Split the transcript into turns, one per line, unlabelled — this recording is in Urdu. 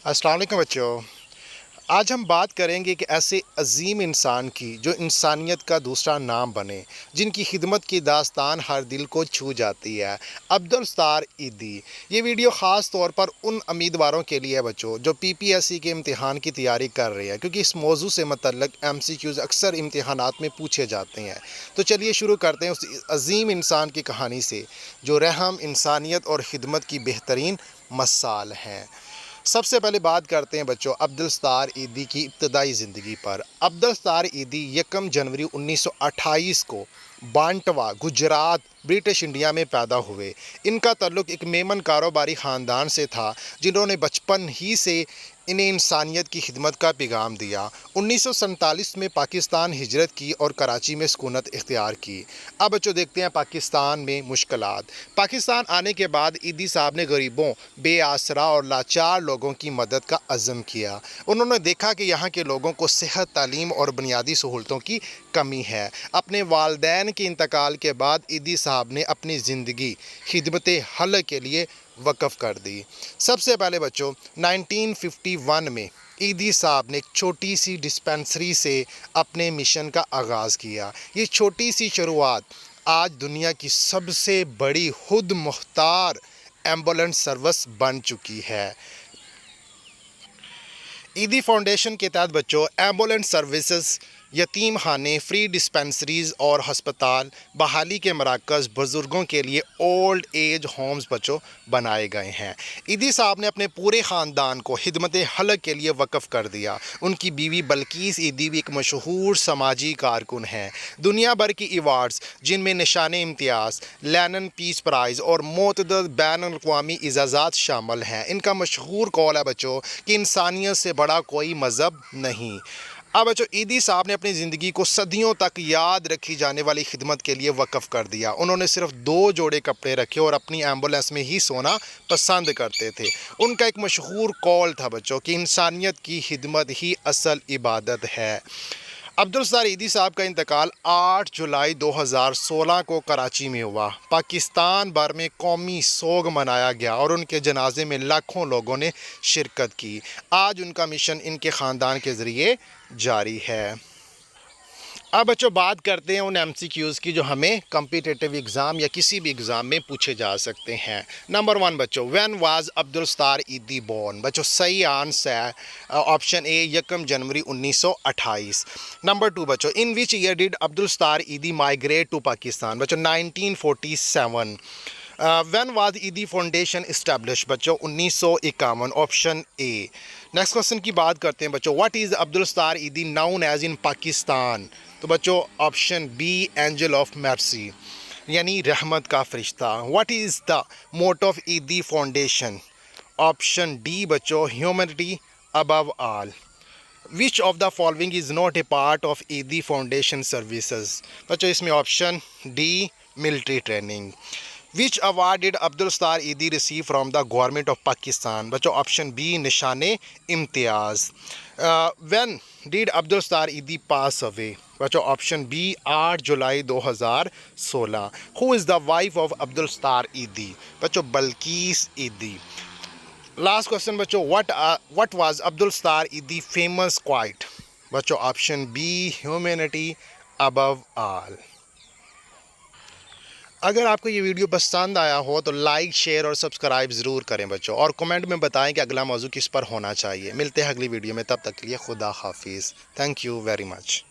السلام علیکم بچوں، آج ہم بات کریں گے کہ ایسے عظیم انسان کی جو انسانیت کا دوسرا نام بنے، جن کی خدمت کی داستان ہر دل کو چھو جاتی ہے۔ عبدالستار ایدھی۔ یہ ویڈیو خاص طور پر ان امیدواروں کے لیے ہے بچوں جو PPSC کے امتحان کی تیاری کر رہے ہیں، کیونکہ اس موضوع سے متعلق MCQs اکثر امتحانات میں پوچھے جاتے ہیں۔ تو چلیے شروع کرتے ہیں اس عظیم انسان کی کہانی سے جو رحم، انسانیت اور خدمت کی بہترین مثال ہیں۔ سب سے پہلے بات کرتے ہیں بچوں عبدالستار ایدھی کی ابتدائی زندگی پر۔ عبدالستار ایدھی 1 جنوری 1928 کو بانٹوا، گجرات، برٹش انڈیا میں پیدا ہوئے۔ ان کا تعلق ایک میمن کاروباری خاندان سے تھا جنہوں نے بچپن ہی سے انہیں انسانیت کی خدمت کا پیغام دیا۔ 1947 میں پاکستان ہجرت کی اور کراچی میں سکونت اختیار کی۔ اب بچوں دیکھتے ہیں پاکستان میں مشکلات۔ پاکستان آنے کے بعد ایدھی صاحب نے غریبوں، بے آسرا اور لاچار لوگوں کی مدد کا عزم کیا۔ انہوں نے دیکھا کہ یہاں کے لوگوں کو صحت، تعلیم اور بنیادی سہولتوں کی کمی ہے۔ اپنے والدین کے انتقال کے بعد ایدھی صاحب نے اپنی زندگی خدمت خلق کے لیے وقف کر دی۔ سب سے پہلے بچوں 1951 میں ایدھی صاحب نے ایک چھوٹی سی ڈسپنسری سے اپنے مشن کا آغاز کیا۔ یہ چھوٹی سی شروعات آج دنیا کی سب سے بڑی خود مختار ایمبولینس سروس بن چکی ہے۔ ایدھی فاؤنڈیشن کے تحت بچوں ایمبولینس سروسز، یتیم خانے، فری ڈسپنسریز اور ہسپتال، بحالی کے مراکز، بزرگوں کے لیے اولڈ ایج ہومز بچوں بنائے گئے ہیں۔ ایدھی صاحب نے اپنے پورے خاندان کو خدمت خلق کے لیے وقف کر دیا۔ ان کی بیوی بلقیس ایدھی بھی ایک مشہور سماجی کارکن ہیں۔ دنیا بھر کی ایوارڈز جن میں نشان امتیاز، لینن پیس پرائز اور متعدد بین الاقوامی اعزازات شامل ہیں۔ ان کا مشہور قول ہے بچوں کہ انسانیت سے بڑا کوئی مذہب نہیں۔ اب بچوں ایدھی صاحب نے اپنی زندگی کو صدیوں تک یاد رکھی جانے والی خدمت کے لیے وقف کر دیا۔ انہوں نے صرف 2 جوڑے کپڑے رکھے اور اپنی ایمبولینس میں ہی سونا پسند کرتے تھے۔ ان کا ایک مشہور قول تھا بچوں کہ انسانیت کی خدمت ہی اصل عبادت ہے۔ عبدالستار ایدھی صاحب کا انتقال 8 جولائی 2016 کو کراچی میں ہوا۔ پاکستان بھر میں قومی سوگ منایا گیا اور ان کے جنازے میں لاکھوں لوگوں نے شرکت کی۔ آج ان کا مشن ان کے خاندان کے ذریعے جاری ہے۔ اب بچوں بات کرتے ہیں ان MCQs کی جو ہمیں کمپیٹیٹیو ایگزام یا کسی بھی ایگزام میں پوچھے جا سکتے ہیں۔ نمبر 1 بچوں when was Abdul Sattar Edhi born? بچوں صحیح آنسر ہے آپشن اے 1 جنوری 1928۔ نمبر 2 بچوں in which year did Abdul Sattar Edhi migrate to Pakistan? بچوں 1947۔ When was Edhi foundation establish? بچوں 1951، آپشن اے۔ نیکسٹ کوسچن کی بات کرتے ہیں بچوں what is Abdul Sattar Edhi known as in Pakistan? تو بچوں آپشن بی اینجل آف مرسی، یعنی رحمت کا فرشتہ۔ What is the motto of Edhi foundation? Option D بچوں humanity above all. Which of the following is not a part of Edhi foundation services? بچوں اس میں option D military training. Which award did Abdul Sattar Edhi receive from the government of Pakistan? بچوں option B Nishan Imtiaz. When did Abdul Sattar Edhi pass away? بچوں option B 8 July 2016۔ Who is the wife of Abdul Sattar Edhi? بچوں بلقیس ایدھی۔ لاسٹ کوسچن بچوں what was Abdul Sattar Edhi famous quite? بچوں آپشن بی ہیومینٹی ابو آل۔ اگر آپ کو یہ ویڈیو پسند آیا ہو تو لائک، شیئر اور سبسکرائب ضرور کریں بچوں، اور کمنٹ میں بتائیں کہ اگلا موضوع کس پر ہونا چاہیے۔ ملتے ہیں اگلی ویڈیو میں، تب تک کے لیے خدا حافظ۔ Thank you very much.